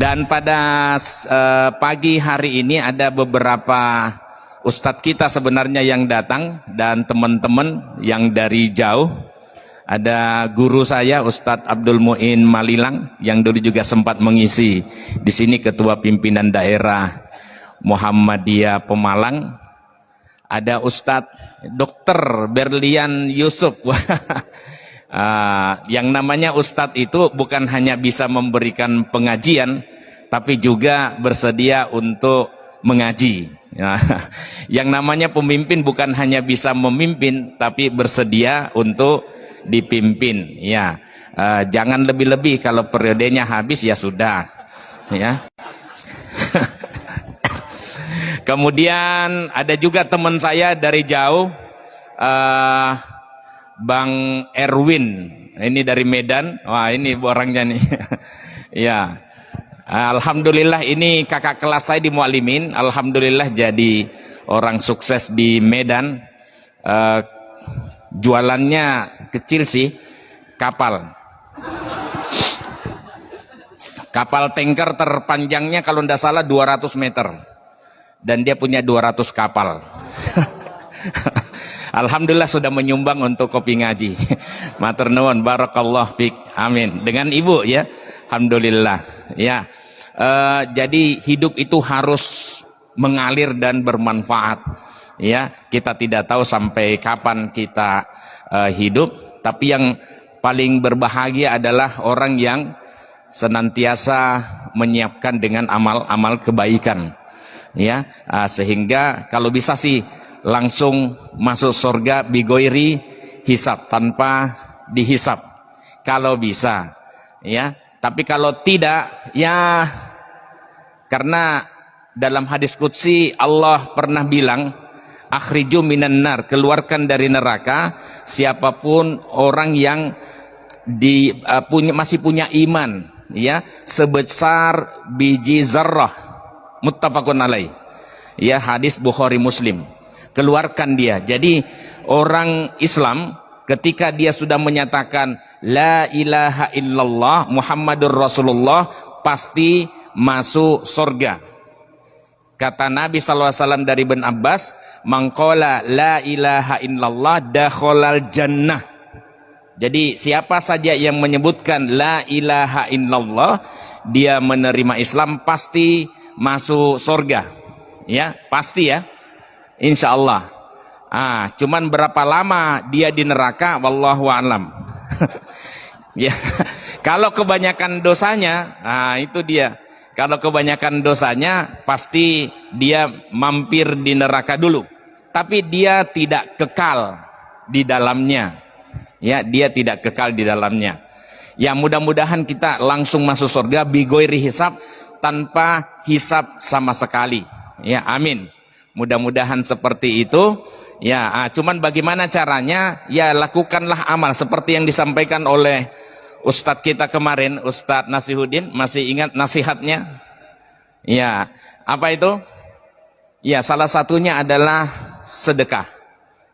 Dan pada pagi hari ini ada beberapa ustadz kita sebenarnya yang datang dan teman-teman yang dari jauh. Ada guru saya Ustadz Abdul Muin Malilang yang dulu juga sempat mengisi di sini, ketua pimpinan daerah Muhammadiyah Pemalang. Ada Ustadz Dr. Berlian Yusuf. Yang namanya Ustadz itu bukan hanya bisa memberikan pengajian, tapi juga bersedia untuk mengaji. Yang namanya pemimpin bukan hanya bisa memimpin, tapi bersedia untuk dipimpin. Ya, jangan lebih-lebih, kalau periodenya habis ya sudah. Ya. Kemudian ada juga teman saya dari jauh, Bang Erwin, ini dari Medan. Wah, ini orangnya nih. Ya, alhamdulillah ini kakak kelas saya di Muallimin. Alhamdulillah jadi orang sukses di Medan. Jualannya kecil sih, kapal tanker terpanjangnya kalau tidak salah 200 meter, dan dia punya 200 kapal. Alhamdulillah sudah menyumbang untuk kopi ngaji. Matur nuwun, barakallah fik, amin. Dengan ibu ya, alhamdulillah ya. Jadi hidup itu harus mengalir dan bermanfaat ya. Kita tidak tahu sampai kapan kita hidup, tapi yang paling berbahagia adalah orang yang senantiasa menyiapkan dengan amal-amal kebaikan ya, sehingga kalau bisa sih langsung masuk surga bigoiri hisab, tanpa dihisab kalau bisa ya. Tapi kalau tidak ya, karena dalam hadis qudsi Allah pernah bilang, akhriju minan nar, keluarkan dari neraka siapapun orang yang masih punya iman ya sebesar biji zarrah, muttafaqun alaih ya, hadis Bukhari Muslim. Keluarkan dia. Jadi orang Islam ketika dia sudah menyatakan la ilaha illallah Muhammadur Rasulullah pasti masuk surga. Kata Nabi SAW dari Ibn Abbas, mangqala la ilaha illallah dakhalal jannah. Jadi siapa saja yang menyebutkan la ilaha illallah, dia menerima Islam, pasti masuk surga ya, pasti ya, insya Allah. Cuman berapa lama dia di neraka, wallahu a'lam. Ya, kalau kebanyakan dosanya, itu dia. Kalau kebanyakan dosanya, pasti dia mampir di neraka dulu. Tapi dia tidak kekal di dalamnya. Ya, dia tidak kekal di dalamnya. Ya, mudah-mudahan kita langsung masuk surga bigoiri hisab, tanpa hisab sama sekali. Ya, amin. Mudah-mudahan seperti itu. Ya, cuman bagaimana caranya? Ya, lakukanlah amal seperti yang disampaikan oleh Ustadz kita kemarin, Ustadz Nasihuddin. Masih ingat nasihatnya? Ya, apa itu? Ya, salah satunya adalah sedekah.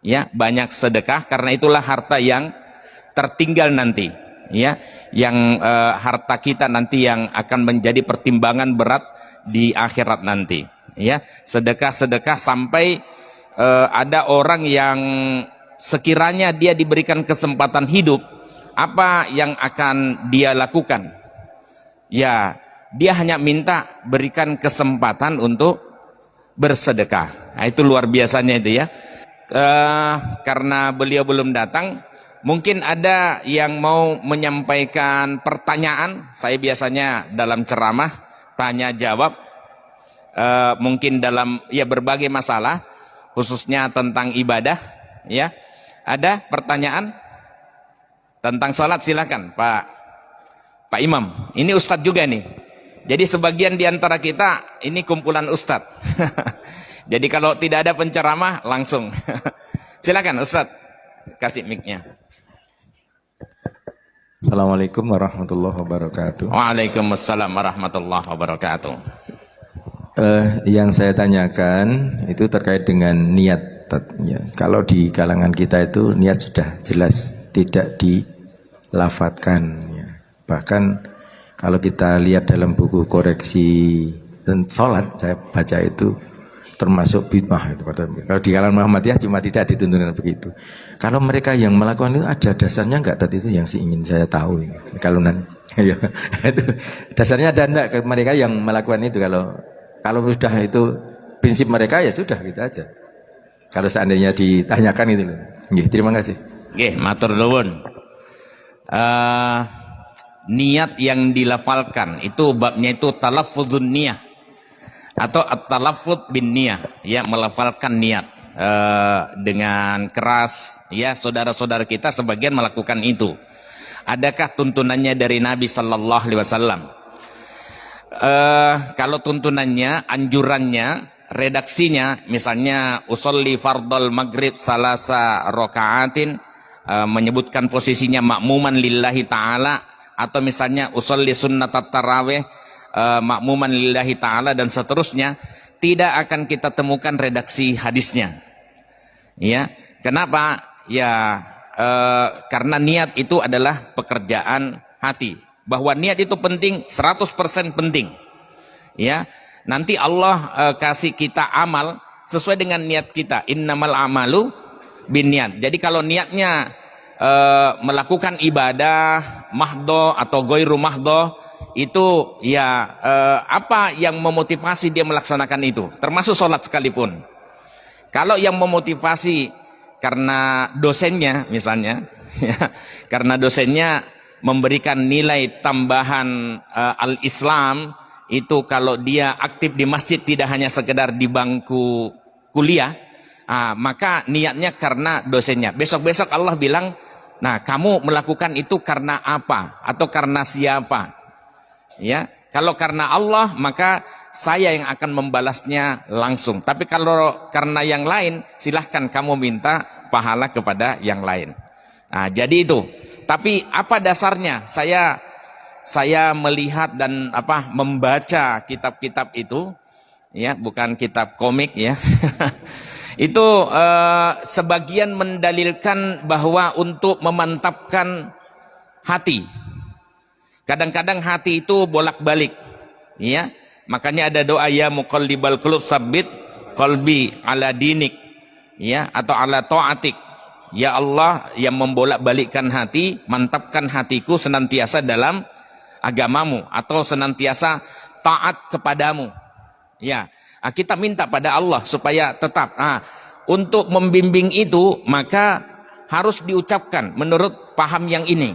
Ya, banyak sedekah, karena itulah harta yang tertinggal nanti. Ya, yang harta kita nanti yang akan menjadi pertimbangan berat di akhirat nanti. Ya, sedekah-sedekah sampai ada orang yang sekiranya dia diberikan kesempatan hidup, apa yang akan dia lakukan? Ya, dia hanya minta berikan kesempatan untuk bersedekah. Nah, itu luar biasanya itu ya. Karena beliau belum datang, mungkin ada yang mau menyampaikan pertanyaan. Saya biasanya dalam ceramah tanya jawab, mungkin dalam ya berbagai masalah, khususnya tentang ibadah ya. Ada pertanyaan tentang sholat? Silakan Pak Imam. Ini Ustadz juga nih. Jadi sebagian diantara kita ini kumpulan Ustadz. Jadi kalau tidak ada penceramah langsung. Silakan Ustadz, kasih mic-nya. Assalamualaikum warahmatullahi wabarakatuh. Waalaikumsalam warahmatullahi wabarakatuh. Yang saya tanyakan itu terkait dengan niat. Ya, kalau di kalangan kita itu niat sudah jelas tidak dilafatkan. Ya. Bahkan Kalau kita lihat dalam buku koreksi dan sholat, saya baca itu termasuk bid'ah. Kalau di kalangan Muhammadiyah cuma tidak dituntun begitu. Kalau mereka yang melakukan itu ada dasarnya enggak? Tadi itu yang ingin saya tahu. Kalau nanti, ya, itu dasarnya ada enggak mereka yang melakukan itu? Kalau sudah itu prinsip mereka ya sudah gitu aja. Kalau seandainya ditanyakan itu, terima kasih. Matur nuwun. Niat yang dilafalkan itu babnya itu talaffuzun niyah atau at-talaffuz bin niyah, ya, melafalkan niat dengan keras, ya. Saudara-saudara kita sebagian melakukan itu. Adakah tuntunannya dari Nabi sallallahu alaihi wasallam? Kalau tuntunannya, anjurannya, redaksinya, misalnya usolli fardal maghrib salasa rakaatin, menyebutkan posisinya makmuman lillahi ta'ala, atau misalnya usolli sunnatat tarawih makmuman lillahi ta'ala, dan seterusnya, tidak akan kita temukan redaksi hadisnya, ya. Kenapa? Ya, karena niat itu adalah pekerjaan hati, bahwa niat itu penting, 100% penting, ya. Nanti Allah kasih kita amal sesuai dengan niat kita. Innamal amalu binniat. Jadi kalau niatnya melakukan ibadah mahdo atau goiru mahdo, itu ya apa yang memotivasi dia melaksanakan itu, termasuk sholat sekalipun. Kalau yang memotivasi karena dosennya misalnya, ya, karena dosennya memberikan nilai tambahan al-Islam, itu kalau dia aktif di masjid tidak hanya sekedar di bangku kuliah, maka niatnya karena dosennya. Besok-besok Allah bilang, nah kamu melakukan itu karena apa atau karena siapa, ya. Kalau karena Allah, maka saya yang akan membalasnya langsung. Tapi kalau karena yang lain, silahkan kamu minta pahala kepada yang lain. Nah, jadi itu. Tapi apa dasarnya? Saya melihat dan membaca kitab-kitab itu, ya, bukan kitab komik, ya. Itu sebagian mendalilkan bahwa untuk memantapkan hati. Kadang-kadang hati itu bolak-balik, ya. Makanya ada doa, ya muqallibal qulub tsabbit qalbi ala dinik, ya, atau ala ta'atik. Ya Allah yang membolak-balikkan hati, mantapkan hatiku senantiasa dalam agamamu atau senantiasa taat kepadamu, ya. Kita minta pada Allah supaya tetap. Untuk membimbing itu maka harus diucapkan menurut paham yang ini,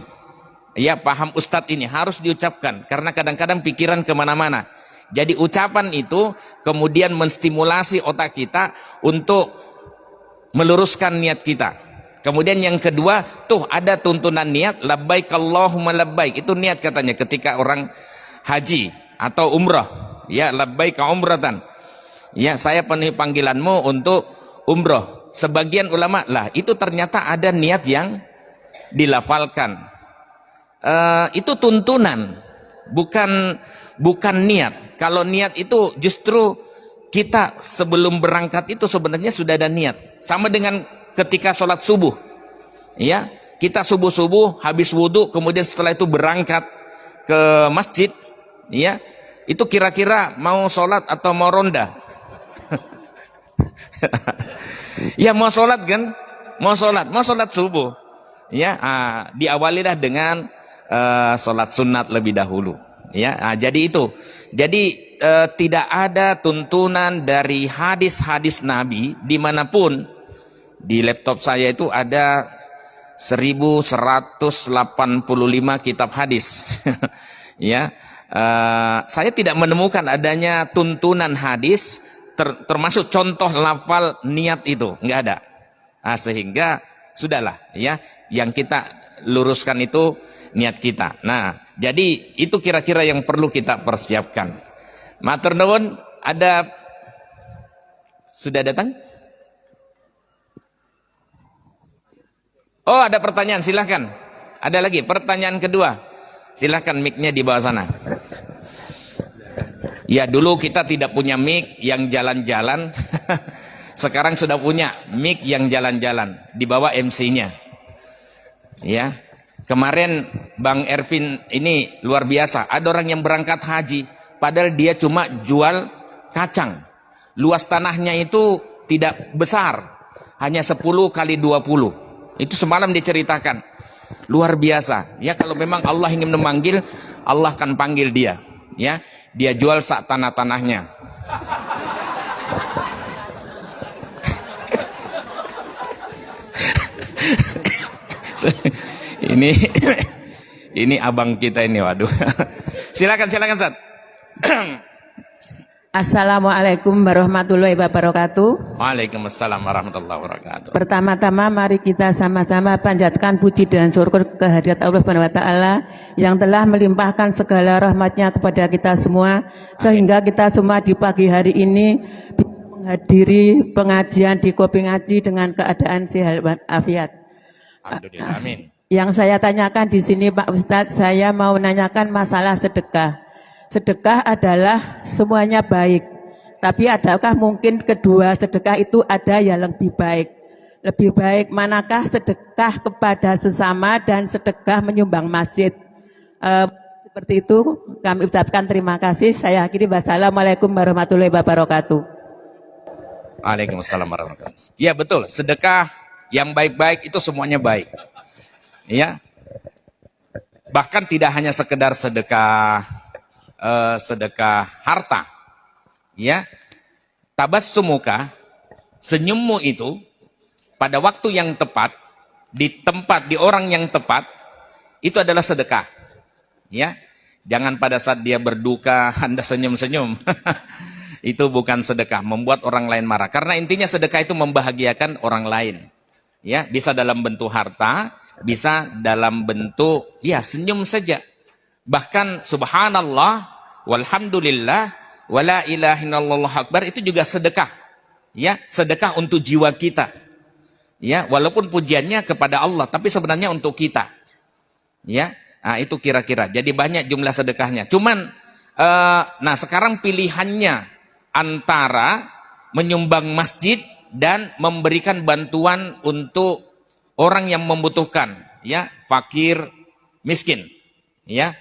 ya, paham Ustadz ini harus diucapkan, karena kadang-kadang pikiran kemana-mana. Jadi ucapan itu kemudian menstimulasi otak kita untuk meluruskan niat kita. Kemudian yang kedua, tuh ada tuntunan niat, labbaik Allahumma labbaik. Itu niat katanya ketika orang haji atau umrah, ya, labbaik umratan. Ya, saya penuhi panggilanmu untuk umrah. Sebagian ulama, lah itu ternyata ada niat yang dilafalkan. Itu tuntunan, bukan niat. Kalau niat itu justru kita sebelum berangkat itu sebenarnya sudah ada niat. Sama dengan ketika sholat subuh, ya, kita subuh habis wudhu, kemudian setelah itu berangkat ke masjid, ya, itu kira-kira mau sholat atau mau ronda? Ya mau sholat kan, mau sholat subuh, ya. Diawali dah dengan sholat sunat lebih dahulu, ya. Jadi itu, jadi tidak ada tuntunan dari hadis-hadis Nabi dimanapun. Di laptop saya itu ada 1185 kitab hadis. Ya, saya tidak menemukan adanya tuntunan hadis termasuk contoh lafal niat itu, nggak ada. Sehingga sudahlah, ya, yang kita luruskan itu niat kita. Nah, jadi itu kira-kira yang perlu kita persiapkan. Matur nuwun, ada sudah datang? Oh, ada pertanyaan, silahkan. Ada lagi pertanyaan kedua, silahkan, mic-nya di bawah sana. Ya, dulu kita tidak punya mic yang jalan-jalan. Sekarang sudah punya mic yang jalan-jalan, di bawah MC-nya. Ya, kemarin Bang Ervin ini luar biasa. Ada orang yang berangkat haji, padahal dia cuma jual kacang. Luas tanahnya itu tidak besar, hanya 10 kali 20. Itu semalam diceritakan. Luar biasa. Ya, kalau memang Allah ingin memanggil, Allah akan panggil dia. Ya, dia jual sak tanah-tanahnya. Ini abang kita ini, waduh. Silakan Ustaz. Assalamualaikum warahmatullahi wabarakatuh. Waalaikumsalam warahmatullahi wabarakatuh. Pertama-tama mari kita sama-sama panjatkan puji dan syukur kehadirat Allah Subhanahu wa taala yang telah melimpahkan segala rahmatnya kepada kita semua, sehingga kita semua di pagi hari ini menghadiri pengajian di Kopi Ngaji dengan keadaan sehat walafiat. Alhamdulillah, amin. Yang saya tanyakan di sini Pak Ustadz, saya mau menanyakan masalah sedekah. Sedekah adalah semuanya baik, tapi adakah mungkin kedua sedekah itu ada yang lebih baik? Lebih baik manakah sedekah kepada sesama dan sedekah menyumbang masjid? Seperti itu kami ucapkan terima kasih. Saya akhiri, wassalamualaikum warahmatullahi wabarakatuh. Waalaikumsalam warahmatullahi wabarakatuh. Ya betul, sedekah yang baik-baik itu semuanya baik. Ya, bahkan tidak hanya sekedar sedekah harta, ya, tabassumuka, senyummu itu pada waktu yang tepat, di tempat, di orang yang tepat, itu adalah sedekah, ya. Jangan pada saat dia berduka Anda senyum-senyum. Itu bukan sedekah, membuat orang lain marah. Karena intinya sedekah itu membahagiakan orang lain. Ya, bisa dalam bentuk harta, bisa dalam bentuk ya senyum saja. Bahkan subhanallah, walhamdulillah, wala ilaha illallah akbar, itu juga sedekah. Ya, sedekah untuk jiwa kita. Ya, walaupun pujiannya kepada Allah, tapi sebenarnya untuk kita. Ya, nah, itu kira-kira. Jadi banyak jumlah sedekahnya. Cuman nah sekarang pilihannya antara menyumbang masjid dan memberikan bantuan untuk orang yang membutuhkan, ya, fakir, miskin, ya.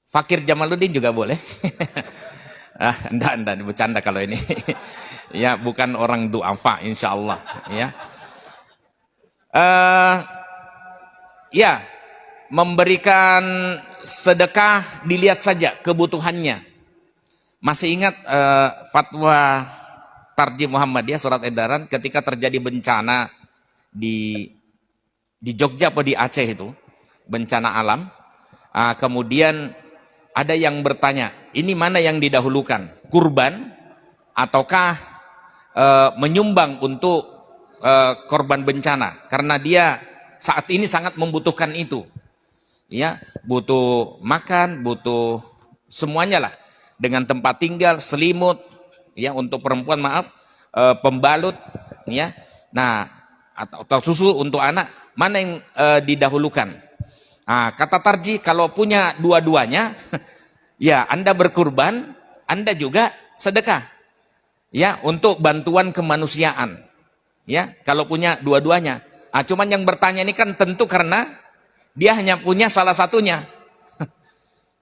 Fakir Jamaluddin juga boleh. Enggak, bercanda kalau ini. Ya, bukan orang du'afa insyaallah, ya. Ya, memberikan sedekah dilihat saja kebutuhannya. Masih ingat fatwa Tarjih Muhammadiyah surat edaran ketika terjadi bencana di Jogja atau di Aceh itu, bencana alam. Kemudian ada yang bertanya, ini mana yang didahulukan, kurban ataukah menyumbang untuk korban bencana, karena dia saat ini sangat membutuhkan itu, ya, butuh makan, butuh semuanya lah, dengan tempat tinggal, selimut, ya, untuk perempuan pembalut, ya, nah, atau susu untuk anak, mana yang didahulukan? Kata Tarjih, kalau punya dua-duanya, ya Anda berkurban, Anda juga sedekah, ya, untuk bantuan kemanusiaan, ya, kalau punya dua-duanya. Cuman yang bertanya ini kan tentu karena dia hanya punya salah satunya.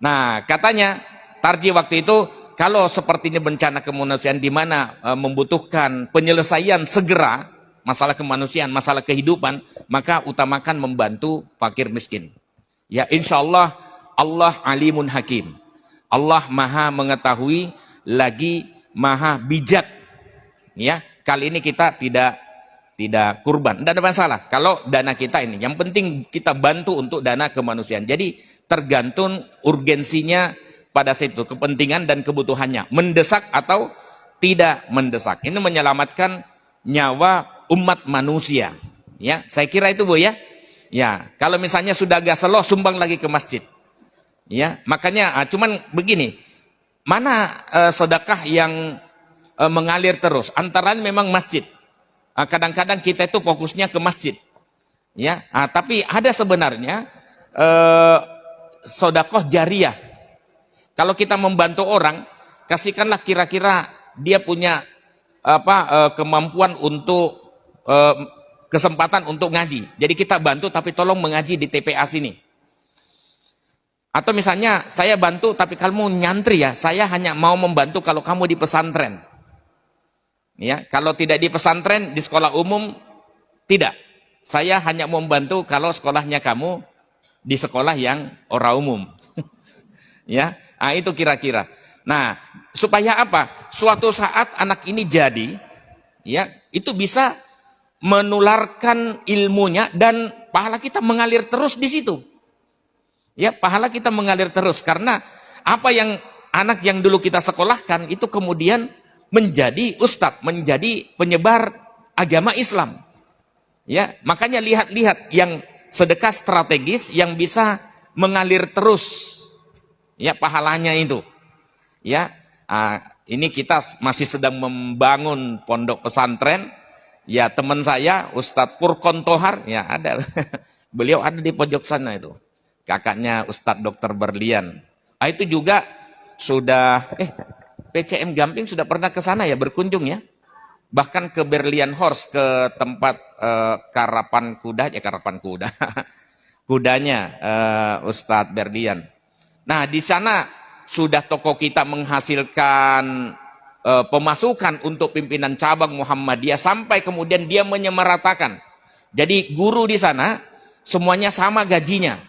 Nah, katanya Tarjih waktu itu, kalau sepertinya bencana kemanusiaan di mana membutuhkan penyelesaian segera masalah kemanusiaan, masalah kehidupan, maka utamakan membantu fakir miskin. Ya, insya Allah, Allah alimun hakim. Allah maha mengetahui, lagi maha bijak. Ya, kali ini kita tidak kurban, tidak ada masalah. Kalau dana kita ini, yang penting kita bantu untuk dana kemanusiaan. Jadi tergantung urgensinya pada situ, kepentingan dan kebutuhannya, mendesak atau tidak mendesak. Ini menyelamatkan nyawa umat manusia. Ya, saya kira itu, Bu, ya. Ya, kalau misalnya sudah agak slow, sumbang lagi ke masjid. Ya, makanya cuman begini, mana sedekah yang mengalir terus? Antara memang masjid. Kadang-kadang kita itu fokusnya ke masjid. Ya, tapi ada sebenarnya sedekah jariah. Kalau kita membantu orang, kasihkanlah kira-kira dia punya kemampuan untuk kesempatan untuk ngaji. Jadi kita bantu, tapi tolong mengaji di TPA sini. Atau misalnya saya bantu tapi kamu nyantri ya, saya hanya mau membantu kalau kamu di pesantren. Ya, kalau tidak di pesantren, di sekolah umum tidak. Saya hanya mau membantu kalau sekolahnya kamu di sekolah yang orang umum. Ya, nah, itu kira-kira. Nah, supaya apa? Suatu saat anak ini jadi, ya, itu bisa menularkan ilmunya dan pahala kita mengalir terus di situ. Ya, pahala kita mengalir terus karena apa yang anak yang dulu kita sekolahkan itu kemudian menjadi ustadz, menjadi penyebar agama Islam. Ya, makanya lihat-lihat yang sedekah strategis yang bisa mengalir terus. Ya, pahalanya itu. Ya, ini kita masih sedang membangun pondok pesantren. Ya, teman saya Ustadz Furqon Tohar, ya ada. Beliau ada di pojok sana itu. Kakaknya Ustadz Dr. Berlian. Itu juga sudah PCM Gamping sudah pernah ke sana ya, berkunjung ya. Bahkan ke Berlian Horst, ke tempat karapan kuda, kudanya Ustadz Berlian. Nah, di sana sudah toko kita menghasilkan pemasukan untuk pimpinan cabang Muhammadiyah sampai kemudian dia menyamaratakan. Jadi guru di sana semuanya sama gajinya.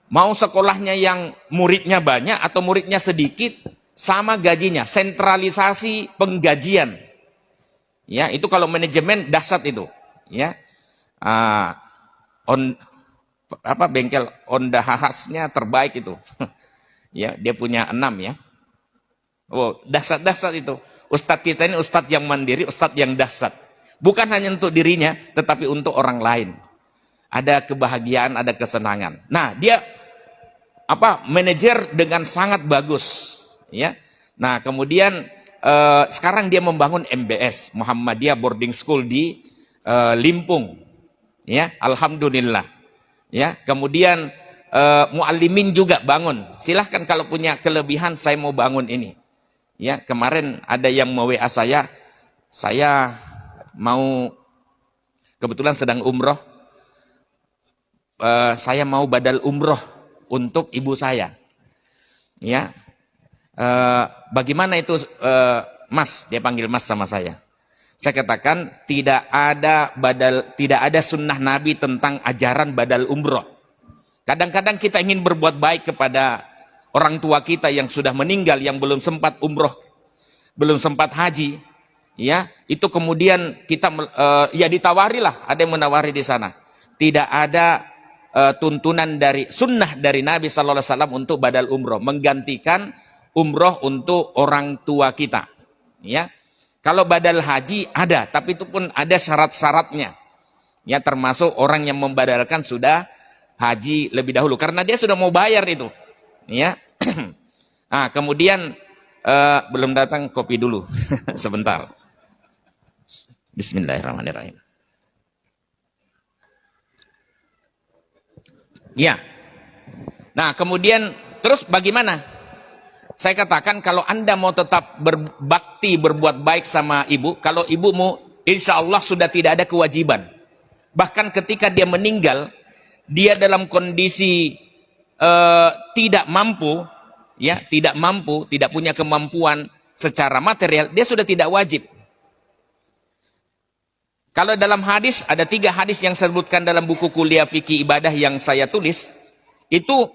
Mau sekolahnya yang muridnya banyak atau muridnya sedikit, sama gajinya. Sentralisasi penggajian. Ya, itu kalau manajemen dahsyat itu. Ya, bengkel Honda Hahasnya terbaik itu. Ya, dia punya 6 ya. Oh, dahsyat-dahsyat itu. Ustadz kita ini ustadz yang mandiri, ustadz yang dahsyat. Bukan hanya untuk dirinya, tetapi untuk orang lain. Ada kebahagiaan, ada kesenangan. Nah, dia manajer dengan sangat bagus, ya. Nah, kemudian sekarang dia membangun MBS, Muhammadiyah Boarding School di Limpung, ya. Alhamdulillah, ya. Kemudian muallimin juga bangun. Silahkan kalau punya kelebihan, saya mau bangun ini, ya. Kemarin ada yang mau WA saya mau, kebetulan sedang umroh, saya mau badal umroh untuk ibu saya, ya. Bagaimana itu Mas? Dia panggil Mas sama saya. Saya katakan tidak ada sunnah Nabi tentang ajaran badal umroh. Kadang-kadang kita ingin berbuat baik kepada orang tua kita yang sudah meninggal, yang belum sempat umroh, belum sempat haji, ya. Itu kemudian kita ya ditawarilah, ada yang menawari di sana. Tidak ada tuntunan dari sunnah dari Nabi Sallallahu Alaihi Wasallam untuk badal umroh, menggantikan umroh untuk orang tua kita, ya. Kalau badal haji ada, tapi itu pun ada syarat-syaratnya, ya, termasuk orang yang membadalkan sudah haji lebih dahulu karena dia sudah mau bayar itu, ya. Nah, kemudian belum datang, kopi dulu sebentar. Bismillahirrahmanirrahim. Ya. Nah, kemudian terus bagaimana? Saya katakan kalau Anda mau tetap berbakti, berbuat baik sama ibu, kalau ibumu insya Allah sudah tidak ada kewajiban. Bahkan ketika dia meninggal, dia dalam kondisi tidak mampu, ya, tidak punya kemampuan secara material, dia sudah tidak wajib. Kalau dalam hadis, ada 3 hadis yang saya sebutkan dalam buku kuliah fikih ibadah yang saya tulis, itu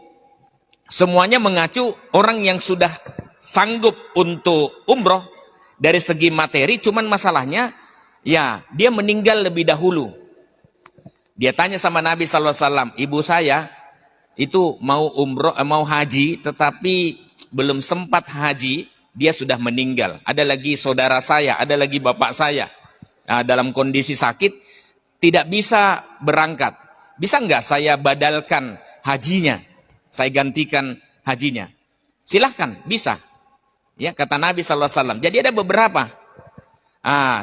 semuanya mengacu orang yang sudah sanggup untuk umroh dari segi materi, cuman masalahnya, ya, dia meninggal lebih dahulu. Dia tanya sama Nabi SAW, ibu saya itu mau umroh, mau haji, tetapi belum sempat haji, dia sudah meninggal. Ada lagi saudara saya, ada lagi bapak saya. Nah, dalam kondisi sakit tidak bisa berangkat. Bisa nggak saya badalkan hajinya? Saya gantikan hajinya. Silahkan, bisa. Ya, kata Nabi SAW. Jadi ada beberapa.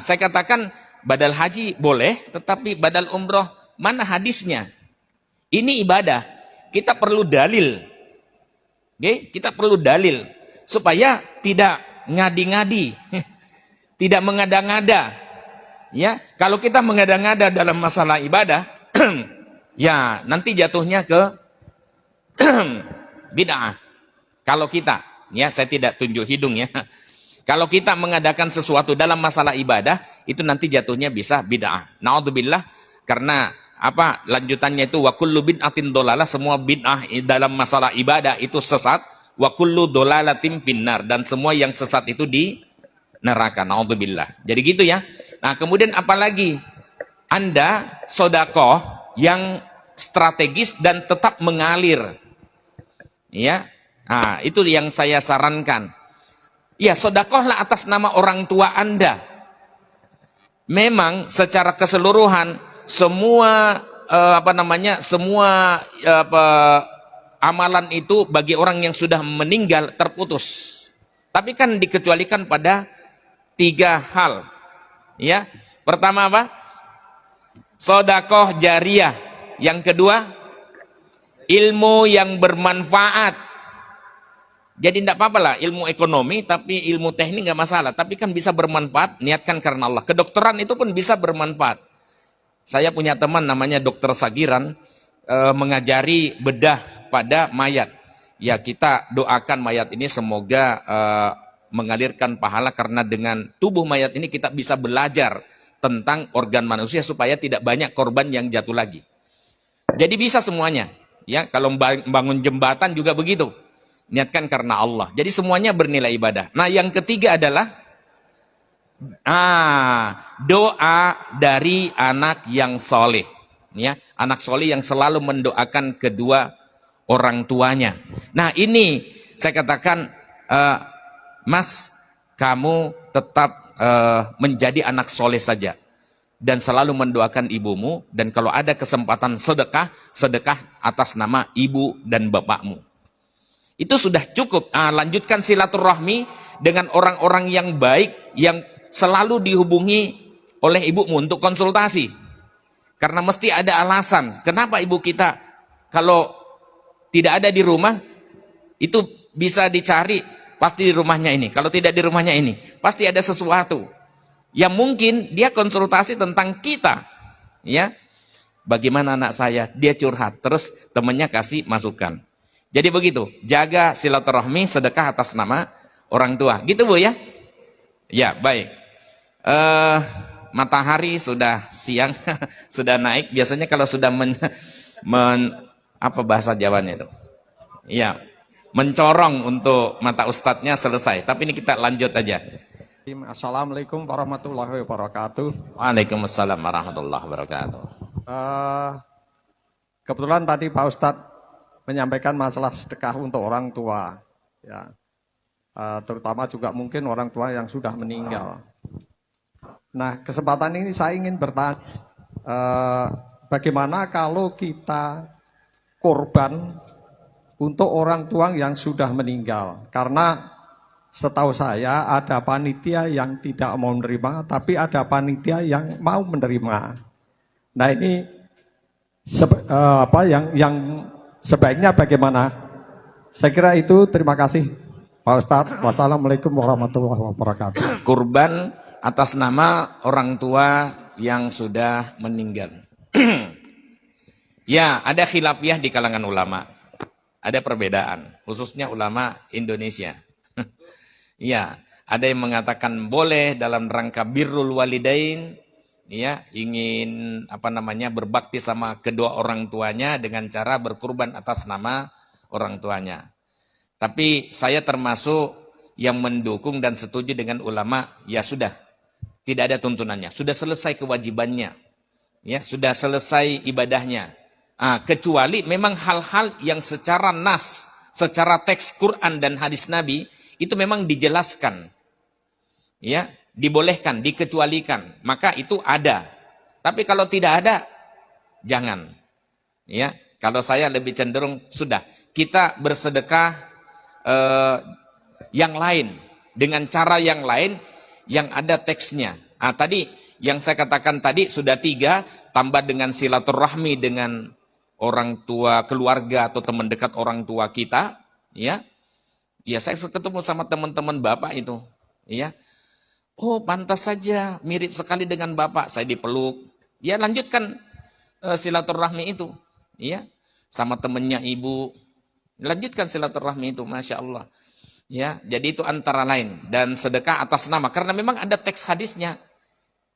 Saya katakan badal haji boleh, tetapi badal umroh mana hadisnya? Ini ibadah. Kita perlu dalil. Oke, kita perlu dalil supaya tidak ngadi-ngadi, tidak mengada-ngada. Ya, kalau kita mengada-ngada dalam masalah ibadah, ya nanti jatuhnya ke bid'ah. Kalau kita, ya saya tidak tunjuk hidung ya. Kalau kita mengadakan sesuatu dalam masalah ibadah, itu nanti jatuhnya bisa bid'ah. Na'udzubillah, karena apa lanjutannya itu wa kullu bid'atin dolalah, semua bid'ah dalam masalah ibadah itu sesat, wa kullu dolalatin finnar, dan semua yang sesat itu di neraka. Na'udzubillah. Jadi gitu ya. Nah, kemudian apalagi Anda sodakoh yang strategis dan tetap mengalir. Ya. Nah, itu yang saya sarankan. Ya, sodakohlah atas nama orang tua Anda. Memang secara keseluruhan semua semua amalan itu bagi orang yang sudah meninggal terputus. Tapi kan dikecualikan pada 3 hal. Ya, pertama apa? Sodakoh jariyah. Yang kedua, ilmu yang bermanfaat. Jadi tidak apa-apa lah ilmu ekonomi, tapi ilmu teknik nggak masalah. Tapi kan bisa bermanfaat, niatkan karena Allah. Kedokteran itu pun bisa bermanfaat. Saya punya teman namanya Dokter Sagiran, mengajari bedah pada mayat. Ya, kita doakan mayat ini semoga mengalirkan pahala, karena dengan tubuh mayat ini kita bisa belajar tentang organ manusia supaya tidak banyak korban yang jatuh lagi. Jadi bisa semuanya. Ya, kalau bangun jembatan juga begitu. Niatkan karena Allah. Jadi semuanya bernilai ibadah. Nah, yang ketiga adalah doa dari anak yang soleh. Ya, anak soleh yang selalu mendoakan kedua orang tuanya. Nah, ini saya katakan, Mas, kamu tetap menjadi anak soleh saja. Dan selalu mendoakan ibumu. Dan kalau ada kesempatan sedekah, sedekah atas nama ibu dan bapakmu. Itu sudah cukup. Lanjutkan silaturahmi dengan orang-orang yang baik, yang selalu dihubungi oleh ibumu untuk konsultasi. Karena mesti ada alasan. Kenapa ibu kita kalau tidak ada di rumah, itu bisa dicari, pasti di rumahnya ini. Kalau tidak di rumahnya ini, pasti ada sesuatu. Yang mungkin dia konsultasi tentang kita. Ya, bagaimana anak saya? Dia curhat. Terus temannya kasih masukan. Jadi begitu, jaga silaturahmi, sedekah atas nama orang tua. Gitu Bu ya? Ya, baik. Matahari sudah siang, sudah naik. Biasanya kalau sudah apa bahasa Jawanya itu? Ya, mencorong untuk mata ustadznya selesai. Tapi ini kita lanjut aja. Assalamualaikum warahmatullahi wabarakatuh. Waalaikumsalam warahmatullahi wabarakatuh. Kebetulan tadi Pak Ustadz menyampaikan masalah sedekah untuk orang tua, ya, terutama juga mungkin orang tua yang sudah meninggal. Nah, kesempatan ini saya ingin bertanya, bagaimana kalau kita korban untuk orang tua yang sudah meninggal? Karena setahu saya ada panitia yang tidak mau menerima, tapi ada panitia yang mau menerima. Nah, ini yang sebaiknya bagaimana? Saya kira itu. Terima kasih Pak Ustadz. Wassalamualaikum warahmatullahi wabarakatuh. Kurban atas nama orang tua yang sudah meninggal. Ya, ada khilafiyah di kalangan ulama. Ada perbedaan, khususnya ulama Indonesia. Ya, ada yang mengatakan boleh dalam rangka birrul walidain, ya, ingin berbakti sama kedua orang tuanya dengan cara berkurban atas nama orang tuanya. Tapi saya termasuk yang mendukung dan setuju dengan ulama, ya sudah, tidak ada tuntunannya, sudah selesai kewajibannya, ya, sudah selesai ibadahnya. Kecuali memang hal-hal yang secara nas, secara teks Quran dan hadis Nabi itu memang dijelaskan, ya, dibolehkan, dikecualikan, maka itu ada. Tapi kalau tidak ada, jangan. Ya, kalau saya lebih cenderung sudah kita bersedekah yang lain, dengan cara yang lain yang ada teksnya. Tadi yang saya katakan tadi sudah 3, tambah dengan silaturahmi dengan orang tua, keluarga atau teman dekat orang tua kita, ya. Ya, saya ketemu sama teman-teman bapak itu, ya. Oh, pantas saja mirip sekali dengan bapak, saya dipeluk. Ya, lanjutkan silaturahmi itu, ya. Sama temannya ibu, Lanjutkan silaturahmi itu, masya Allah. Ya, jadi itu antara lain, dan sedekah atas nama, karena memang ada teks hadisnya.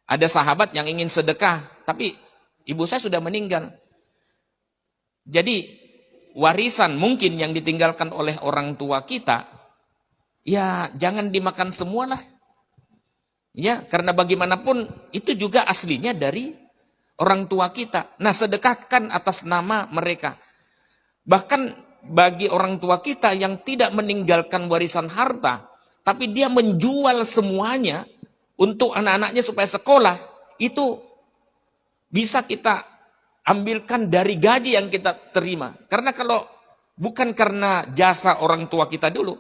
Ada sahabat yang ingin sedekah, tapi ibu saya sudah meninggal. Jadi warisan mungkin yang ditinggalkan oleh orang tua kita, ya jangan dimakan semualah. Ya, karena bagaimanapun itu juga aslinya dari orang tua kita. Nah, sedekahkan atas nama mereka. Bahkan bagi orang tua kita yang tidak meninggalkan warisan harta, tapi dia menjual semuanya untuk anak-anaknya supaya sekolah, itu bisa kita ambilkan dari gaji yang kita terima. Karena kalau bukan karena jasa orang tua kita dulu,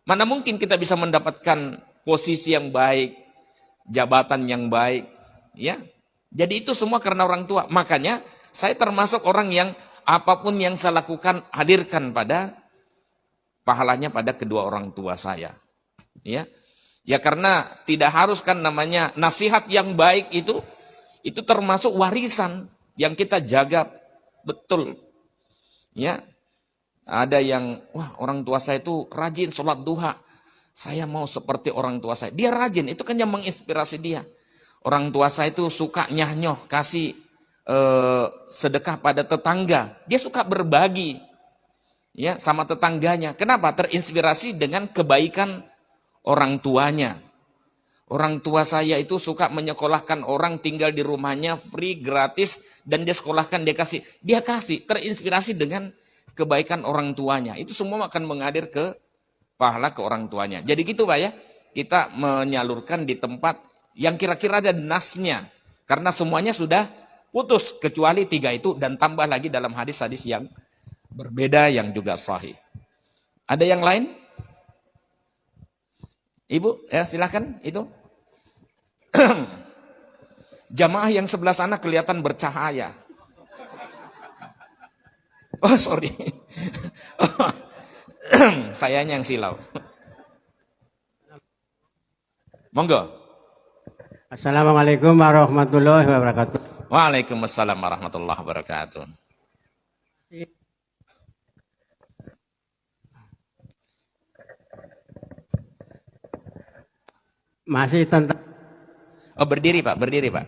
mana mungkin kita bisa mendapatkan posisi yang baik, jabatan yang baik, ya. Jadi itu semua karena orang tua. Makanya saya termasuk orang yang apapun yang saya lakukan, hadirkan pada pahalanya pada kedua orang tua saya. Ya. Ya karena tidak harus kan namanya nasihat yang baik itu termasuk warisan yang kita jaga betul. Ya. Ada yang wah orang tua saya itu rajin sholat duha. Saya mau seperti orang tua saya. Dia rajin, itu kan yang menginspirasi dia. Orang tua saya itu suka nyah-nyoh, kasih sedekah pada tetangga. Dia suka berbagi ya sama tetangganya. Kenapa? Terinspirasi dengan kebaikan orang tuanya. Orang tua saya itu suka menyekolahkan orang, tinggal di rumahnya free, gratis, dan dia sekolahkan, dia kasih. Terinspirasi dengan kebaikan orang tuanya. Itu semua akan mengalir ke pahala ke orang tuanya. Jadi gitu Pak ya, kita menyalurkan di tempat yang kira-kira ada nasnya. Karena semuanya sudah putus, kecuali 3 itu, dan tambah lagi dalam hadis-hadis yang berbeda yang juga sahih. Ada yang lain? Ibu, ya silakan itu. Jamaah yang sebelah sana kelihatan bercahaya. Oh sorry. Sayanya yang silau. Monggo. Assalamualaikum warahmatullahi wabarakatuh. Waalaikumsalam warahmatullahi wabarakatuh. Masih tentang Oh berdiri Pak, berdiri Pak.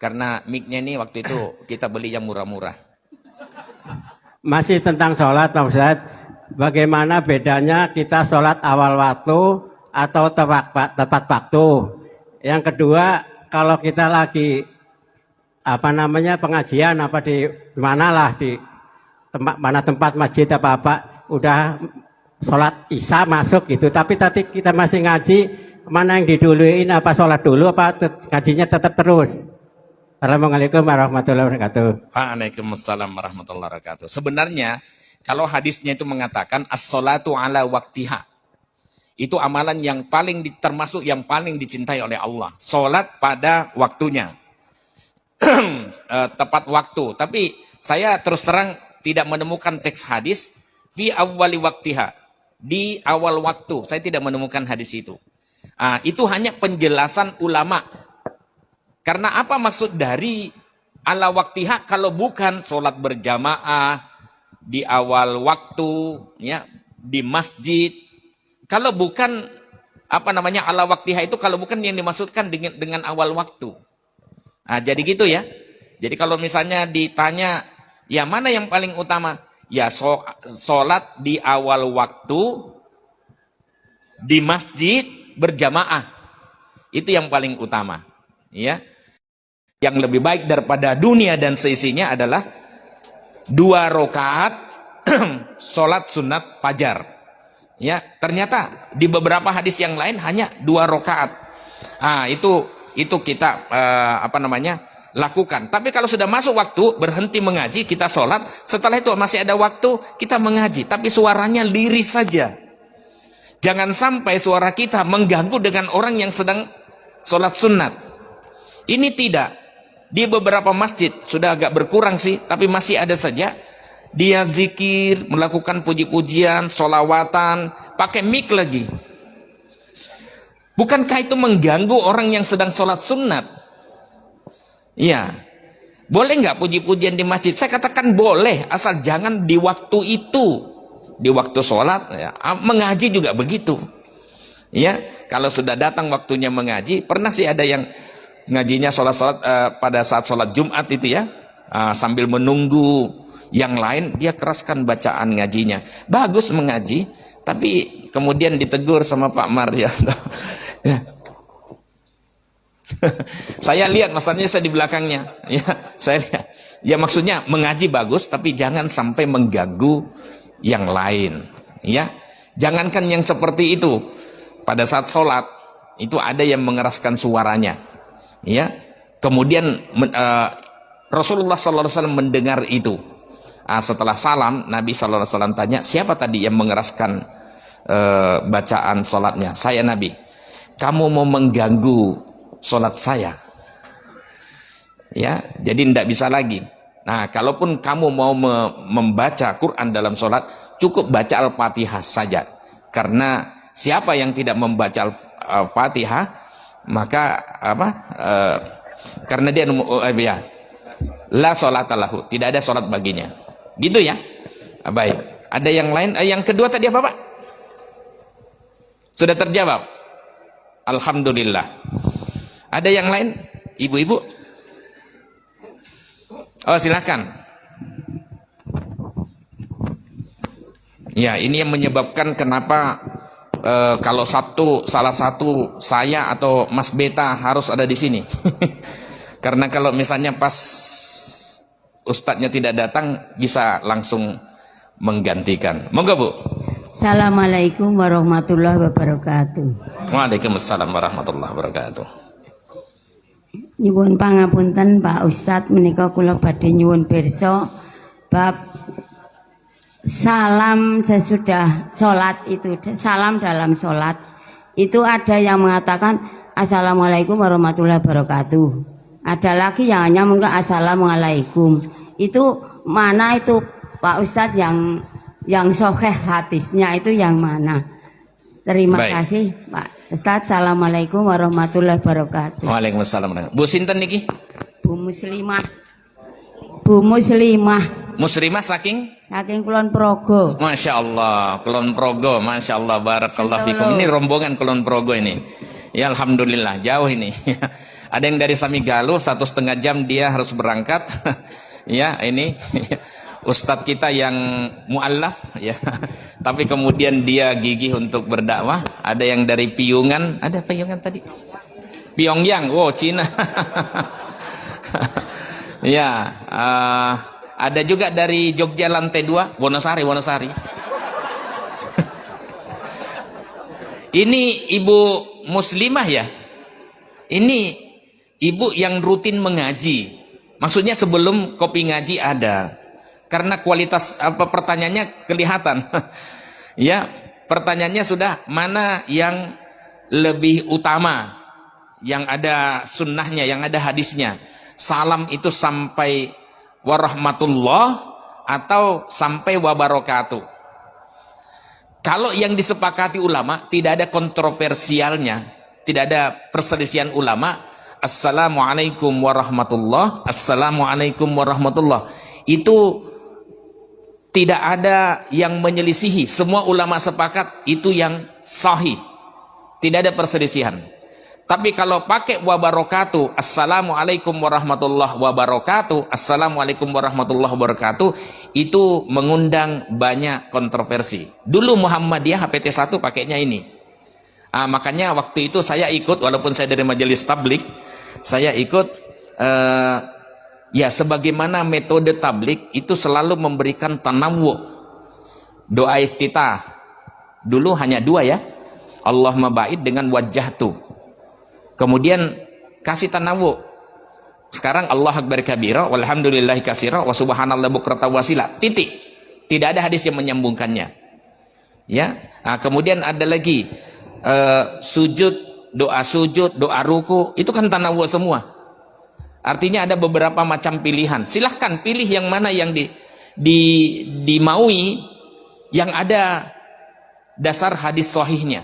Karena mic-nya ini waktu itu kita beli yang murah-murah. masih tentang sholat Pak Ustadz. Bagaimana bedanya kita sholat awal waktu atau tepat waktu? Yang kedua, kalau kita lagi pengajian di mana lah, di tempat masjid apa udah sholat isya masuk gitu, tapi tadi kita masih ngaji, mana yang diduluin, apa sholat dulu apa ngajinya tetap terus? Assalamualaikum warahmatullahi wabarakatuh. Waalaikumsalam warahmatullahi wabarakatuh. Sebenarnya kalau hadisnya itu mengatakan as-sholatu ala waktiha, itu amalan yang paling termasuk yang paling dicintai oleh Allah. Sholat pada waktunya. Tepat waktu. Tapi saya terus terang tidak menemukan teks hadis fi awwali waktiha, di awal waktu. Saya tidak menemukan hadis itu. Itu hanya penjelasan ulama. Karena apa maksud dari ala waktiha kalau bukan sholat berjamaah di awal waktu, ya, di masjid. Kalau bukan ala waktiha itu kalau bukan yang dimaksudkan dengan awal waktu. Jadi gitu ya. Jadi kalau misalnya ditanya, ya mana yang paling utama? Ya sholat di awal waktu di masjid berjamaah. Itu yang paling utama. Ya. Yang lebih baik daripada dunia dan seisinya adalah 2 rakaat sholat sunat fajar. Ya, ternyata di beberapa hadis yang lain hanya 2 rakaat. Itu kita lakukan. Tapi kalau sudah masuk waktu, berhenti mengaji, kita sholat. Setelah itu masih ada waktu, kita mengaji. Tapi suaranya liris saja. Jangan sampai suara kita mengganggu dengan orang yang sedang sholat sunat. Ini tidak. Di beberapa masjid sudah agak berkurang sih, tapi masih ada saja. Dia zikir, melakukan puji-pujian, sholawatan, pakai mic lagi. Bukankah itu mengganggu orang yang sedang sholat sunat? Iya. Boleh nggak puji-pujian di masjid? Saya katakan boleh, asal jangan di waktu itu. di waktu sholat, ya, mengaji juga begitu. Ya, kalau sudah datang waktunya mengaji, pernah sih ada yang ngajinya sholat pada saat sholat Jumat itu ya, sambil menunggu yang lain dia keraskan bacaan ngajinya. Bagus mengaji, tapi kemudian ditegur sama Pak Mardianto. Ya. Saya lihat, masalahnya saya di belakangnya. Ya, saya lihat. Ya maksudnya mengaji bagus, tapi jangan sampai mengganggu yang lain. Ya, jangankan yang seperti itu. Pada saat sholat itu ada yang mengeraskan suaranya. Ya, kemudian Rasulullah SAW mendengar itu. Setelah salam, Nabi SAW tanya, siapa tadi yang mengeraskan bacaan sholatnya? Saya, Nabi. Kamu mau mengganggu sholat saya? Ya, jadi tidak bisa lagi. Nah, kalaupun kamu mau membaca Quran dalam sholat, cukup baca Al-Fatihah saja. Karena siapa yang tidak membaca Al-Fatihah, maka karena dia ya, la sholata lahu, tidak ada sholat baginya. Gitu ya. Baik. Ada yang lain? Yang kedua tadi apa, Pak? Sudah terjawab. Alhamdulillah. Ada yang lain? Ibu-ibu? Oh, silakan. Ya, ini yang menyebabkan kenapa kalau salah satu saya atau Mas Beta harus ada di sini. Karena kalau misalnya pas ustadznya tidak datang, bisa langsung menggantikan. Monggo, Bu. Assalamualaikum warahmatullahi wabarakatuh. Waalaikumsalam warahmatullahi wabarakatuh. Nyuwun pangapunten Pak Ustadz, menika kula badhe nyuwun pirsa bab salam sesudah sholat itu, salam dalam sholat itu ada yang mengatakan Assalamualaikum warahmatullahi wabarakatuh. Ada lagi yang hanya mengatakan Assalamualaikum. Itu mana itu Pak Ustadz yang sahih hadisnya itu yang mana? Terima kasih Pak Ustadz. Assalamualaikum warahmatullahi wabarakatuh. Waalaikumsalam. Bu sinten niki? Bu Muslimah. Bu Muslimah. Muslimah saking Kulon Progo. Masya Allah, Kulon Progo, Masya Allah, barakallah fikum. Ini rombongan Kulon Progo ini. Ya Alhamdulillah, jauh ini. Ada yang dari Samigaluh, 1,5 jam dia harus berangkat. Ya ini Ustadz kita yang mu'allaf ya. Tapi kemudian dia gigih untuk berdakwah. Ada yang dari Piungan, ada Piungan tadi? Pyongyang, wow Cina. Ya, ada juga dari Jogja lantai 2, Wonosari. Ini ibu muslimah ya. Ini ibu yang rutin mengaji. Maksudnya sebelum kopi ngaji ada. Karena kualitas pertanyaannya kelihatan. Ya, pertanyaannya sudah mana yang lebih utama, yang ada sunnahnya, yang ada hadisnya. Salam itu sampai warahmatullah atau sampai wabarakatuh. Kalau yang disepakati ulama tidak ada kontroversialnya, tidak ada perselisihan ulama, assalamualaikum warahmatullah, assalamualaikum warahmatullah, itu tidak ada yang menyelisihi. Semua ulama sepakat itu yang sahih, tidak ada perselisihan. Tapi kalau pakai wabarakatuh, assalamualaikum warahmatullahi wabarakatuh, assalamualaikum warahmatullahi wabarakatuh, itu mengundang banyak kontroversi. Dulu Muhammadiyah HPT 1 pakainya ini. Makanya waktu itu saya ikut, walaupun saya dari majelis tablik, saya ikut ya sebagaimana metode tablik itu selalu memberikan tanawwu, doa iftitah. Dulu hanya 2 ya, Allahumma ba'id dengan wajjahtu. Kemudian kasih tanawwu. Sekarang Allah akbar kabira walhamdulillahi katsira wa subhanallah bukrata wasila. Titik. Tidak ada hadis yang menyambungkannya. Ya. Kemudian ada lagi sujud, doa ruku, itu kan tanawwu semua. Artinya ada beberapa macam pilihan. Silahkan pilih yang mana yang dimaui, yang ada dasar hadis sahihnya.